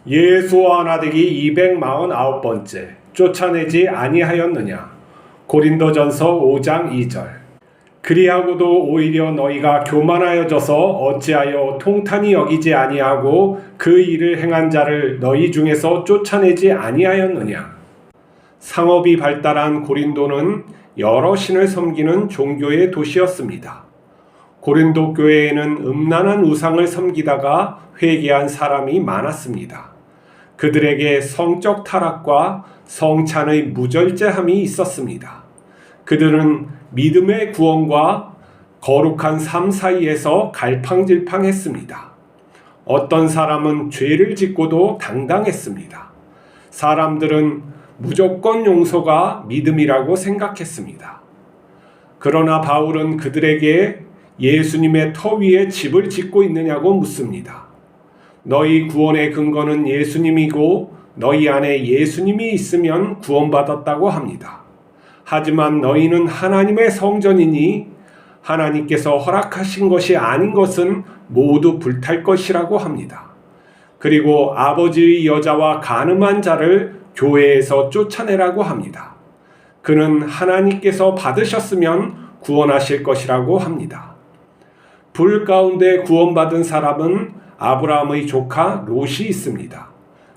예수와 나대기 249번째 쫓아내지 아니하였느냐. 고린도전서 5장 2절. 그리하고도 오히려 너희가 교만하여져서 어찌하여 통탄히 여기지 아니하고 그 일을 행한 자를 너희 중에서 쫓아내지 아니하였느냐. 상업이 발달한 고린도는 여러 신을 섬기는 종교의 도시였습니다. 고린도 교회에는 음란한 우상을 섬기다가 회개한 사람이 많았습니다. 그들에게 성적 타락과 성찬의 무절제함이 있었습니다. 그들은 믿음의 구원과 거룩한 삶 사이에서 갈팡질팡했습니다. 어떤 사람은 죄를 짓고도 당당했습니다. 사람들은 무조건 용서가 믿음이라고 생각했습니다. 그러나 바울은 그들에게 예수님의 터 위에 집을 짓고 있느냐고 묻습니다. 너희 구원의 근거는 예수님이고 너희 안에 예수님이 있으면 구원받았다고 합니다. 하지만 너희는 하나님의 성전이니 하나님께서 허락하신 것이 아닌 것은 모두 불탈 것이라고 합니다. 그리고 아버지의 여자와 간음한 자를 교회에서 쫓아내라고 합니다. 그는 하나님께서 받으셨으면 구원하실 것이라고 합니다. 불 가운데 구원받은 사람은 아브라함의 조카 롯이 있습니다.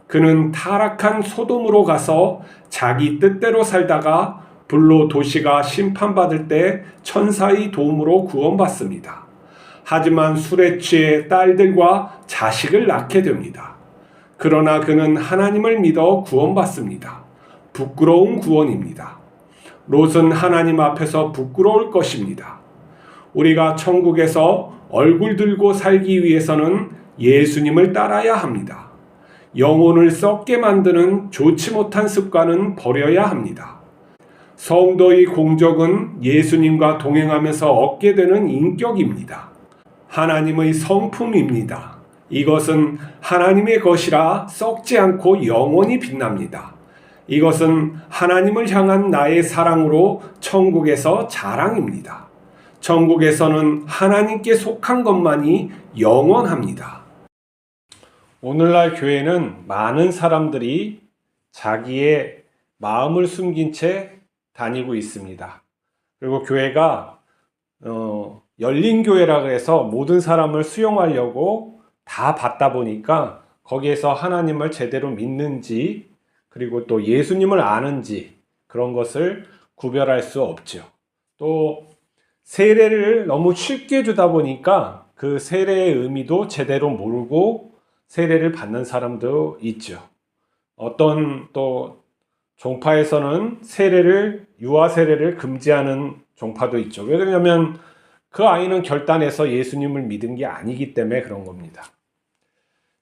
그는 타락한 소돔으로 가서 자기 뜻대로 살다가 불로 도시가 심판받을 때 천사의 도움으로 구원받습니다. 하지만 술에 취해 딸들과 자식을 낳게 됩니다. 그러나 그는 하나님을 믿어 구원받습니다. 부끄러운 구원입니다. 롯은 하나님 앞에서 부끄러울 것입니다. 우리가 천국에서 얼굴 들고 살기 위해서는 예수님을 따라야 합니다. 영혼을 썩게 만드는 좋지 못한 습관은 버려야 합니다. 성도의 공적은 예수님과 동행하면서 얻게 되는 인격입니다. 하나님의 성품입니다. 이것은 하나님의 것이라 썩지 않고 영원히 빛납니다. 이것은 하나님을 향한 나의 사랑으로 천국에서 자랑입니다. 천국에서는 하나님께 속한 것만이 영원합니다. 오늘날 교회는 많은 사람들이 자기의 마음을 숨긴 채 다니고 있습니다. 그리고 교회가 열린 교회라 그래서 모든 사람을 수용하려고 다 받다 보니까 거기에서 하나님을 제대로 믿는지 그리고 또 예수님을 아는지 그런 것을 구별할 수 없죠. 또 세례를 너무 쉽게 주다 보니까 그 세례의 의미도 제대로 모르고 세례를 받는 사람도 있죠. 어떤 또 종파에서는 유아 세례를 금지하는 종파도 있죠. 왜냐하면 그 아이는 결단해서 예수님을 믿은 게 아니기 때문에 그런 겁니다.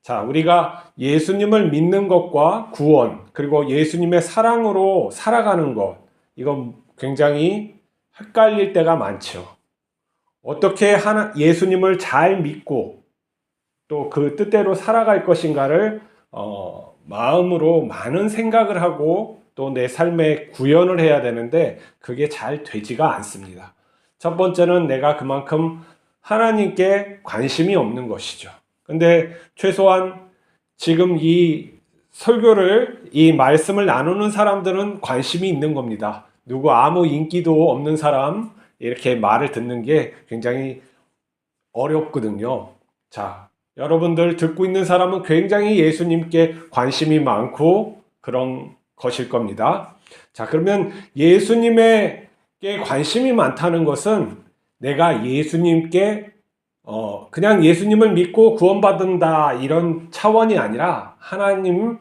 자, 우리가 예수님을 믿는 것과 구원, 그리고 예수님의 사랑으로 살아가는 것, 이건 굉장히 헷갈릴 때가 많죠. 어떻게 예수님을 잘 믿고 또 그 뜻대로 살아갈 것인가를 마음으로 많은 생각을 하고 또 내 삶에 구현을 해야 되는데 그게 잘 되지가 않습니다. 첫 번째는 내가 그만큼 하나님께 관심이 없는 것이죠. 근데 최소한 지금 이 설교를, 이 말씀을 나누는 사람들은 관심이 있는 겁니다. 누구 아무 인기도 없는 사람 이렇게 말을 듣는 게 굉장히 어렵거든요. 자, 여러분들 듣고 있는 사람은 굉장히 예수님께 관심이 많고 그런 것일 겁니다. 자, 그러면 예수님께 관심이 많다는 것은 내가 예수님께 그냥 예수님을 믿고 구원받는다 이런 차원이 아니라 하나님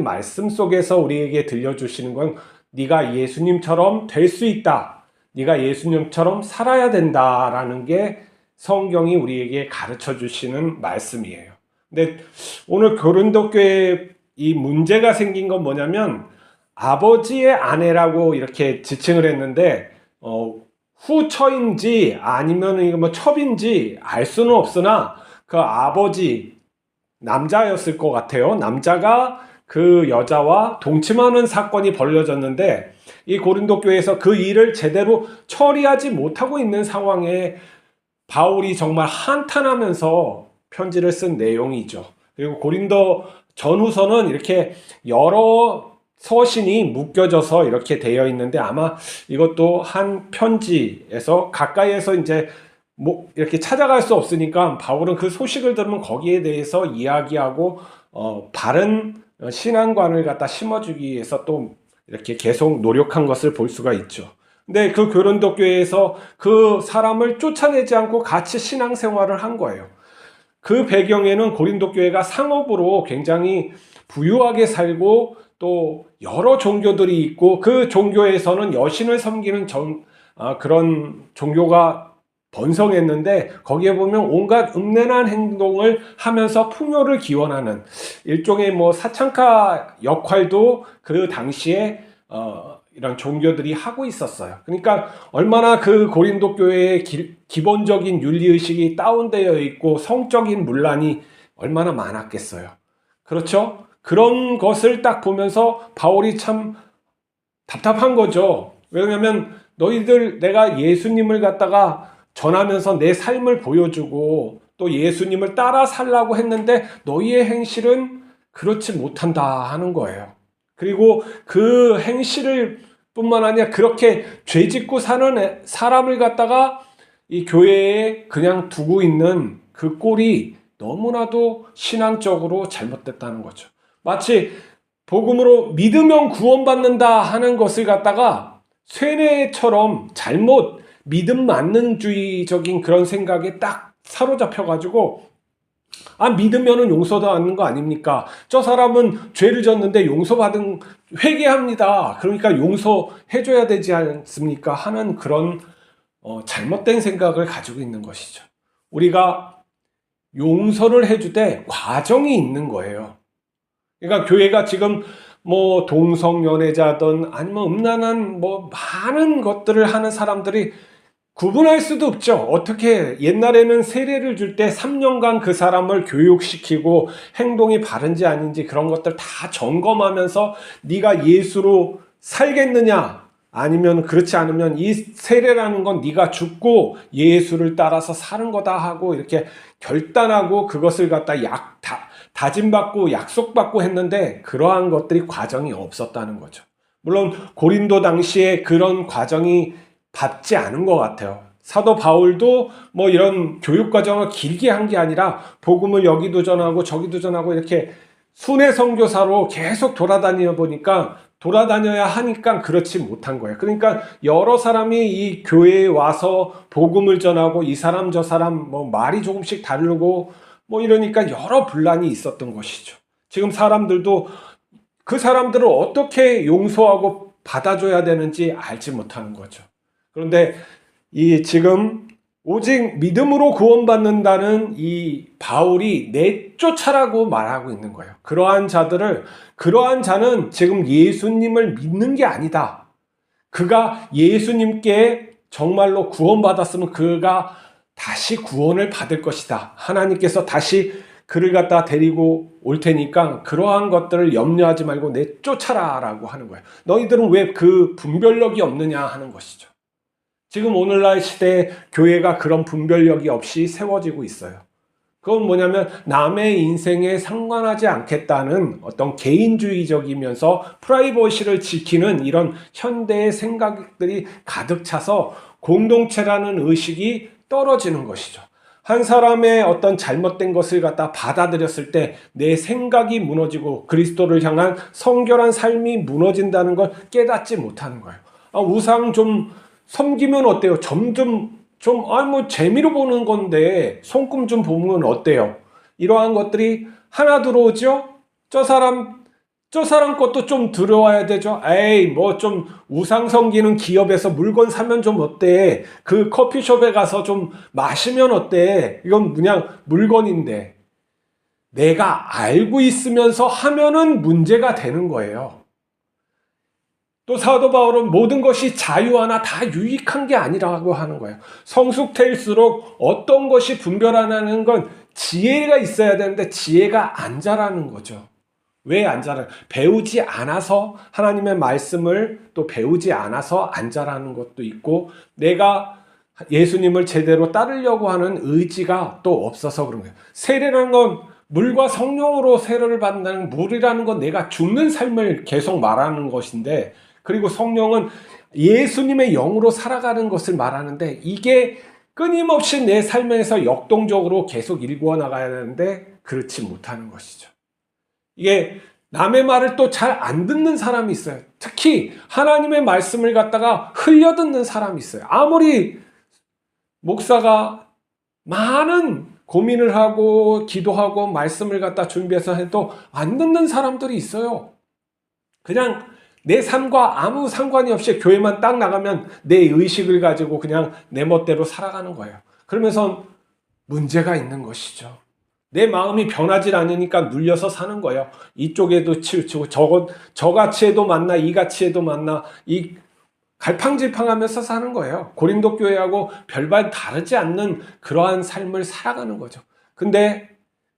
말씀 속에서 우리에게 들려주시는 건 네가 예수님처럼 될 수 있다. 네가 예수님처럼 살아야 된다라는 게 성경이 우리에게 가르쳐 주시는 말씀이에요. 근데 오늘 고린도 교회에 이 문제가 생긴 건 뭐냐면 아버지의 아내라고 이렇게 지칭을 했는데 후처인지 아니면 이거 뭐 첩인지 알 수는 없으나 그 아버지 남자였을 것 같아요. 남자가 그 여자와 동침하는 사건이 벌어졌는데 이 고린도 교회에서 그 일을 제대로 처리하지 못하고 있는 상황에 바울이 정말 한탄하면서 편지를 쓴 내용이죠. 그리고 고린도 전후서는 이렇게 여러 서신이 묶여져서 이렇게 되어 있는데 아마 이것도 한 편지에서 가까이에서 이제 뭐 이렇게 찾아갈 수 없으니까 바울은 그 소식을 들으면 거기에 대해서 이야기하고 바른 신앙관을 갖다 심어주기 위해서 또 이렇게 계속 노력한 것을 볼 수가 있죠. 근데 그 고린도 교회에서 그 사람을 쫓아내지 않고 같이 신앙생활을 한 거예요. 그 배경에는 고린도 교회가 상업으로 굉장히 부유하게 살고 또 여러 종교들이 있고 그 종교에서는 여신을 섬기는 그런 종교가 번성했는데 거기에 보면 온갖 음란한 행동을 하면서 풍요를 기원하는 일종의 뭐 사창가 역할도 그 당시에 이런 종교들이 하고 있었어요. 그러니까 얼마나 그 고린도 교회의 기본적인 윤리의식이 다운되어 있고 성적인 문란이 얼마나 많았겠어요. 그렇죠? 그런 것을 딱 보면서 바울이 참 답답한 거죠. 왜냐하면 너희들 내가 예수님을 갖다가 전하면서 내 삶을 보여주고 또 예수님을 따라 살라고 했는데 너희의 행실은 그렇지 못한다 하는 거예요. 그리고 그 행실을 뿐만 아니라 그렇게 죄짓고 사는 사람을 갖다가 이 교회에 그냥 두고 있는 그 꼴이 너무나도 신앙적으로 잘못됐다는 거죠. 마치 복음으로 믿으면 구원받는다 하는 것을 갖다가 쇠뇌처럼 잘못 믿음 만능주의적인 그런 생각에 딱 사로잡혀가지고 믿으면은 용서도 받는 거 아닙니까? 저 사람은 죄를 졌는데 용서받은 회개합니다. 그러니까 용서해줘야 되지 않습니까? 하는 그런 잘못된 생각을 가지고 있는 것이죠. 우리가 용서를 해주되 과정이 있는 거예요. 그러니까 교회가 지금 뭐 동성연애자든 아니면 음란한 뭐 많은 것들을 하는 사람들이 구분할 수도 없죠. 어떻게 옛날에는 세례를 줄 때 3년간 그 사람을 교육시키고 행동이 바른지 아닌지 그런 것들 다 점검하면서 네가 예수로 살겠느냐 아니면 그렇지 않으면 이 세례라는 건 네가 죽고 예수를 따라서 사는 거다 하고 이렇게 결단하고 그것을 갖다 다짐받고 약속받고 했는데 그러한 것들이 과정이 없었다는 거죠. 물론 고린도 당시에 그런 과정이 받지 않은 것 같아요. 사도 바울도 뭐 이런 교육 과정을 길게 한 게 아니라 복음을 여기도 전하고 저기도 전하고 이렇게 순회 선교사로 계속 돌아다녀야 하니까 그렇지 못한 거예요. 그러니까 여러 사람이 이 교회에 와서 복음을 전하고 이 사람 저 사람 뭐 말이 조금씩 다르고 뭐 이러니까 여러 분란이 있었던 것이죠. 지금 사람들도 그 사람들을 어떻게 용서하고 받아줘야 되는지 알지 못하는 거죠. 그런데 이 지금 오직 믿음으로 구원받는다는 이 바울이 내쫓아라고 말하고 있는 거예요. 그러한 자는 지금 예수님을 믿는 게 아니다. 그가 예수님께 정말로 구원받았으면 그가 다시 구원을 받을 것이다. 하나님께서 다시 그를 갖다 데리고 올 테니까 그러한 것들을 염려하지 말고 내쫓아라 라고 하는 거예요. 너희들은 왜 그 분별력이 없느냐 하는 것이죠. 지금 오늘날 시대에 교회가 그런 분별력이 없이 세워지고 있어요. 그건 뭐냐면 남의 인생에 상관하지 않겠다는 어떤 개인주의적이면서 프라이버시를 지키는 이런 현대의 생각들이 가득 차서 공동체라는 의식이 떨어지는 것이죠. 한 사람의 어떤 잘못된 것을 갖다 받아들였을 때 내 생각이 무너지고 그리스도를 향한 성결한 삶이 무너진다는 걸 깨닫지 못하는 거예요. 우상 좀 섬기면 어때요? 뭐 재미로 보는 건데 손금 좀 보면 어때요? 이러한 것들이 하나 들어오죠? 저 사람 것도 좀 들어와야 되죠? 뭐 좀 우상 섬기는 기업에서 물건 사면 좀 어때? 그 커피숍에 가서 좀 마시면 어때? 이건 그냥 물건인데 내가 알고 있으면서 하면은 문제가 되는 거예요. 또 사도 바울은 모든 것이 자유하나 다 유익한 게 아니라고 하는 거예요. 성숙될수록 어떤 것이 분별하는 건 지혜가 있어야 되는데 지혜가 안 자라는 거죠. 왜 안 자라요? 배우지 않아서 하나님의 말씀을 또 배우지 않아서 안 자라는 것도 있고 내가 예수님을 제대로 따르려고 하는 의지가 또 없어서 그런 거예요. 세례라는 건 물과 성령으로 세례를 받는다는, 물이라는 건 내가 죽는 삶을 계속 말하는 것인데, 그리고 성령은 예수님의 영으로 살아가는 것을 말하는데, 이게 끊임없이 내 삶에서 역동적으로 계속 일구어 나가야 되는데 그렇지 못하는 것이죠. 이게 남의 말을 또 잘 안 듣는 사람이 있어요. 특히 하나님의 말씀을 갖다가 흘려듣는 사람이 있어요. 아무리 목사가 많은 고민을 하고 기도하고 말씀을 갖다 준비해서 해도 안 듣는 사람들이 있어요. 그냥 내 삶과 아무 상관이 없이 교회만 딱 나가면 내 의식을 가지고 그냥 내 멋대로 살아가는 거예요. 그러면서 문제가 있는 것이죠. 내 마음이 변하지 않으니까 눌려서 사는 거예요. 이쪽에도 치우치고 저같이 해도 맞나 이같이 해도 맞나, 이 갈팡질팡하면서 사는 거예요. 고린도 교회하고 별반 다르지 않는 그러한 삶을 살아가는 거죠. 근데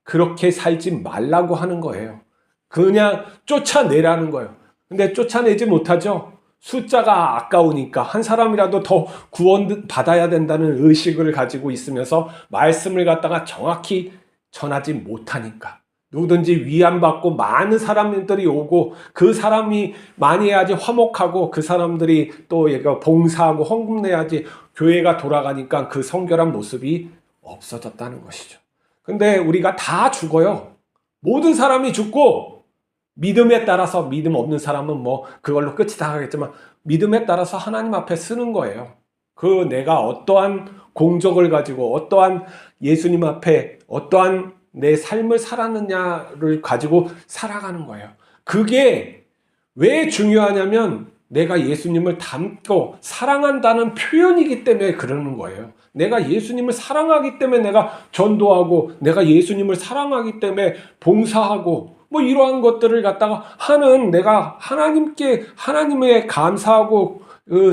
그렇게 살지 말라고 하는 거예요. 그냥 쫓아내라는 거예요. 근데 쫓아내지 못하죠. 숫자가 아까우니까 한 사람이라도 더 구원 받아야 된다는 의식을 가지고 있으면서 말씀을 갖다가 정확히 전하지 못하니까, 누구든지 위안받고 많은 사람들이 오고 그 사람이 많이 해야지 화목하고 그 사람들이 또 봉사하고 헌금 내야지 교회가 돌아가니까 그 성결한 모습이 없어졌다는 것이죠. 근데 우리가 다 죽어요. 모든 사람이 죽고, 믿음에 따라서, 믿음 없는 사람은 뭐 그걸로 끝이 다 가겠지만 믿음에 따라서 하나님 앞에 쓰는 거예요. 그 내가 어떠한 공적을 가지고 어떠한 예수님 앞에 어떠한 내 삶을 살았느냐를 가지고 살아가는 거예요. 그게 왜 중요하냐면 내가 예수님을 닮고 사랑한다는 표현이기 때문에 그러는 거예요. 내가 예수님을 사랑하기 때문에 내가 전도하고, 내가 예수님을 사랑하기 때문에 봉사하고, 뭐 이러한 것들을 갖다가 하는, 내가 하나님의 감사하고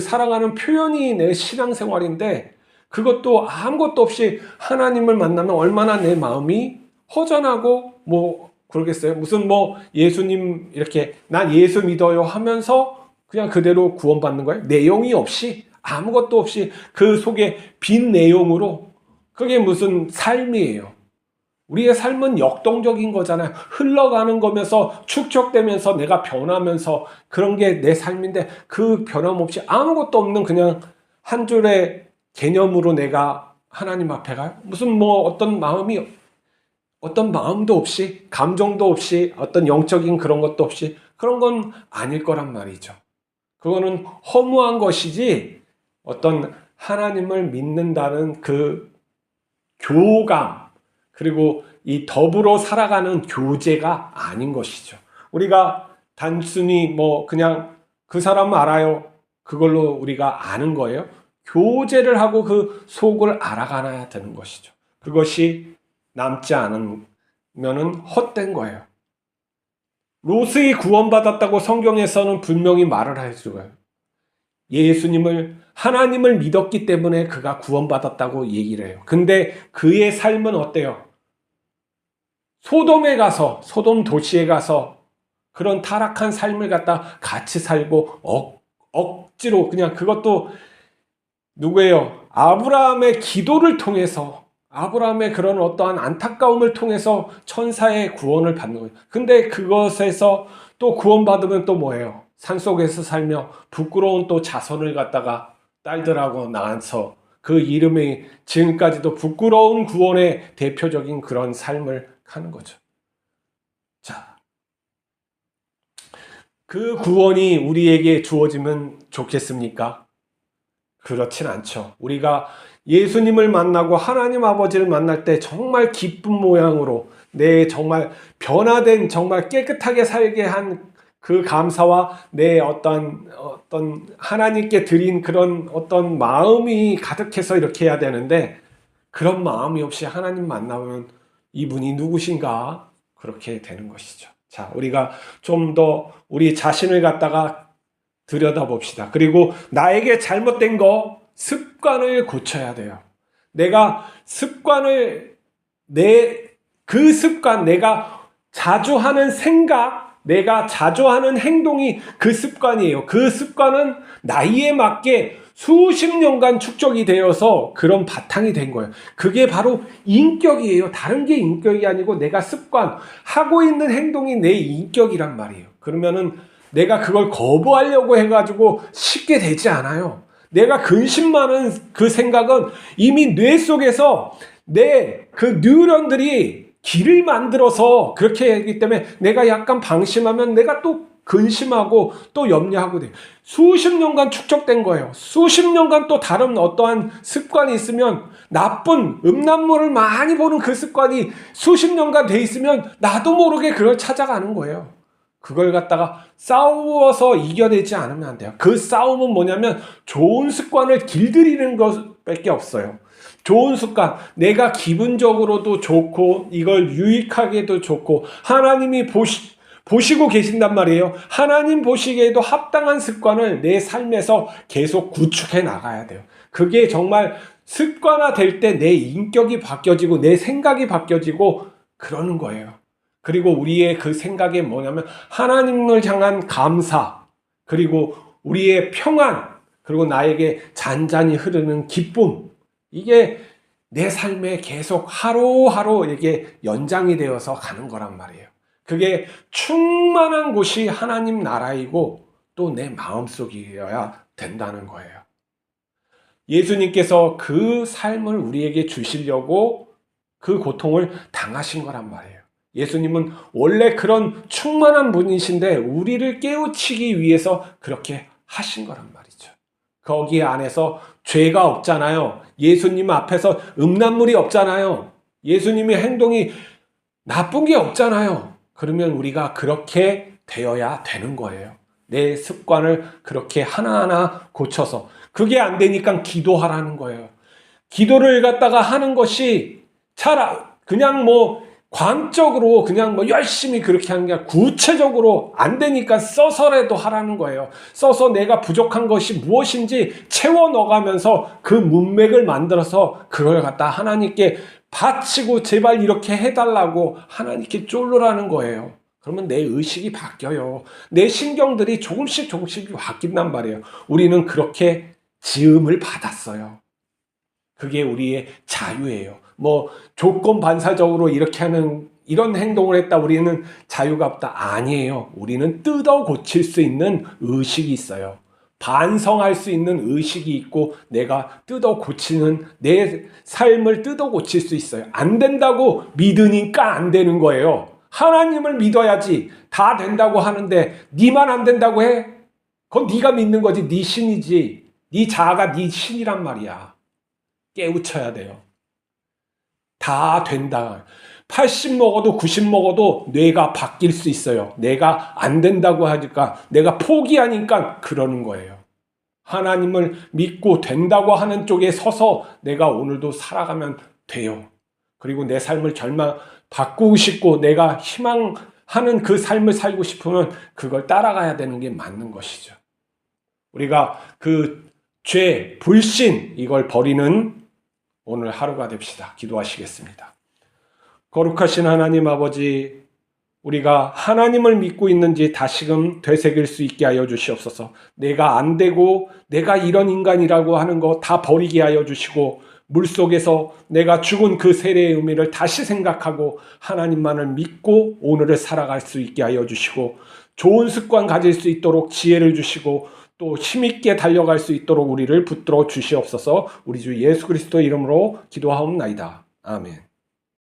사랑하는 표현이 내 신앙생활인데, 그것도 아무것도 없이 하나님을 만나면 얼마나 내 마음이 허전하고 뭐 그러겠어요. 무슨 뭐 예수님 이렇게 난 예수 믿어요 하면서 그냥 그대로 구원받는 거예요. 내용이 없이, 아무것도 없이 그 속에 빈 내용으로. 그게 무슨 삶이에요. 우리의 삶은 역동적인 거잖아요. 흘러가는 거면서 축적되면서 내가 변하면서 그런 게 내 삶인데, 그 변함없이 아무것도 없는 그냥 한 줄의 개념으로 내가 하나님 앞에 가요? 무슨 뭐 어떤 마음도 없이, 감정도 없이, 어떤 영적인 그런 것도 없이, 그런 건 아닐 거란 말이죠. 그거는 허무한 것이지 어떤 하나님을 믿는다는 그 교감, 그리고 이 더불어 살아가는 교제가 아닌 것이죠. 우리가 단순히 뭐 그냥 그 사람 알아요, 그걸로 우리가 아는 거예요. 교제를 하고 그 속을 알아가야 되는 것이죠. 그것이 남지 않으면은 헛된 거예요. 롯이 구원받았다고 성경에서는 분명히 말을 해줘요. 하나님을 믿었기 때문에 그가 구원받았다고 얘기를 해요. 근데 그의 삶은 어때요? 소돔 도시에 가서 그런 타락한 삶을 갖다 같이 살고 억지로, 그냥 그것도 누구예요? 아브라함의 기도를 통해서, 아브라함의 그런 어떠한 안타까움을 통해서 천사의 구원을 받는 거예요. 근데 그것에서 또 구원받으면 또 뭐예요? 산속에서 살며 부끄러운 또 자손을 갖다가 딸들하고 낳아서 그 이름이 지금까지도 부끄러운 구원의 대표적인 그런 삶을 하는 거죠. 자, 그 구원이 우리에게 주어지면 좋겠습니까? 그렇진 않죠. 우리가 예수님을 만나고 하나님 아버지를 만날 때 정말 기쁜 모양으로 내 정말 변화된, 정말 깨끗하게 살게 한 그 감사와 내 어떤 하나님께 드린 그런 어떤 마음이 가득해서 이렇게 해야 되는데, 그런 마음이 없이 하나님 만나면 이분이 누구신가? 그렇게 되는 것이죠. 자, 우리가 좀 더 우리 자신을 갖다가 들여다봅시다. 그리고 나에게 잘못된 거, 습관을 고쳐야 돼요. 내가 그 습관, 내가 자주 하는 생각, 내가 자주 하는 행동이 그 습관이에요. 그 습관은 나이에 맞게 수십 년간 축적이 되어서 그런 바탕이 된 거예요. 그게 바로 인격이에요. 다른 게 인격이 아니고 내가 습관, 하고 있는 행동이 내 인격이란 말이에요. 그러면은 내가 그걸 거부하려고 해가지고 쉽게 되지 않아요. 내가 근심많은 그 생각은 이미 뇌 속에서 내 그 뉴런들이 길을 만들어서 그렇게 하기 때문에 내가 약간 방심하면 내가 또 근심하고 또 염려하고 돼요. 수십 년간 축적된 거예요. 수십 년간 또 다른 어떠한 습관이 있으면 나쁜 음란물을 많이 보는 그 습관이 수십 년간 돼 있으면 나도 모르게 그걸 찾아가는 거예요. 그걸 갖다가 싸워서 이겨내지 않으면 안 돼요. 그 싸움은 뭐냐면 좋은 습관을 길들이는 것밖에 없어요. 좋은 습관, 내가 기분적으로도 좋고 이걸 유익하게도 좋고 하나님이 보시고 계신단 말이에요. 하나님 보시기에도 합당한 습관을 내 삶에서 계속 구축해 나가야 돼요. 그게 정말 습관화 될 때 내 인격이 바뀌어지고 내 생각이 바뀌어지고 그러는 거예요. 그리고 우리의 그 생각이 뭐냐면 하나님을 향한 감사, 그리고 우리의 평안, 그리고 나에게 잔잔히 흐르는 기쁨, 이게 내 삶에 계속 하루하루 이게 연장이 되어서 가는 거란 말이에요. 그게 충만한 곳이 하나님 나라이고 또 내 마음속이어야 된다는 거예요. 예수님께서 그 삶을 우리에게 주시려고 그 고통을 당하신 거란 말이에요. 예수님은 원래 그런 충만한 분이신데 우리를 깨우치기 위해서 그렇게 하신 거란 말이죠. 거기 안에서 죄가 없잖아요. 예수님 앞에서 음란물이 없잖아요. 예수님의 행동이 나쁜 게 없잖아요. 그러면 우리가 그렇게 되어야 되는 거예요. 내 습관을 그렇게 하나하나 고쳐서. 그게 안 되니까 기도하라는 거예요. 기도를 갖다가 하는 것이 그냥 광적으로 그냥 열심히 그렇게 하는 게 아니라 구체적으로 안 되니까 써서라도 하라는 거예요. 써서 내가 부족한 것이 무엇인지 채워 넣어가면서 그 문맥을 만들어서 그걸 갖다 하나님께 바치고 제발 이렇게 해달라고 하나님께 쫄르라는 거예요. 그러면 내 의식이 바뀌어요. 내 신경들이 조금씩 바뀐단 말이에요. 우리는 그렇게 지음을 받았어요. 그게 우리의 자유예요. 조건 반사적으로 이렇게 하는 이런 행동을 했다 우리는 자유가 없다. 아니에요. 우리는 뜯어 고칠 수 있는 의식이 있어요. 반성할 수 있는 의식이 있고 내가 뜯어 고치는 내 삶을 뜯어 고칠 수 있어요. 안 된다고 믿으니까 안 되는 거예요. 하나님을 믿어야지 다 된다고 하는데 니만 안 된다고 해? 그건 네가 믿는 거지. 네 신이지. 네 자아가 네 신이란 말이야. 깨우쳐야 돼요. 다 된다. 80 먹어도 90 먹어도 뇌가 바뀔 수 있어요. 내가 안 된다고 하니까 내가 포기하니까 그러는 거예요. 하나님을 믿고 된다고 하는 쪽에 서서 내가 오늘도 살아가면 돼요. 그리고 내 삶을 바꾸고 싶고 내가 희망하는 그 삶을 살고 싶으면 그걸 따라가야 되는 게 맞는 것이죠. 우리가 그 죄, 불신 이걸 버리는 오늘 하루가 됩시다. 기도하시겠습니다. 거룩하신 하나님 아버지, 우리가 하나님을 믿고 있는지 다시금 되새길 수 있게 하여 주시옵소서. 내가 안 되고 내가 이런 인간이라고 하는 거 다 버리게 하여 주시고 물속에서 내가 죽은 그 세례의 의미를 다시 생각하고 하나님만을 믿고 오늘을 살아갈 수 있게 하여 주시고 좋은 습관 가질 수 있도록 지혜를 주시고 또 힘있게 달려갈 수 있도록 우리를 붙들어 주시옵소서. 우리 주 예수 그리스도 이름으로 기도하옵나이다. 아멘.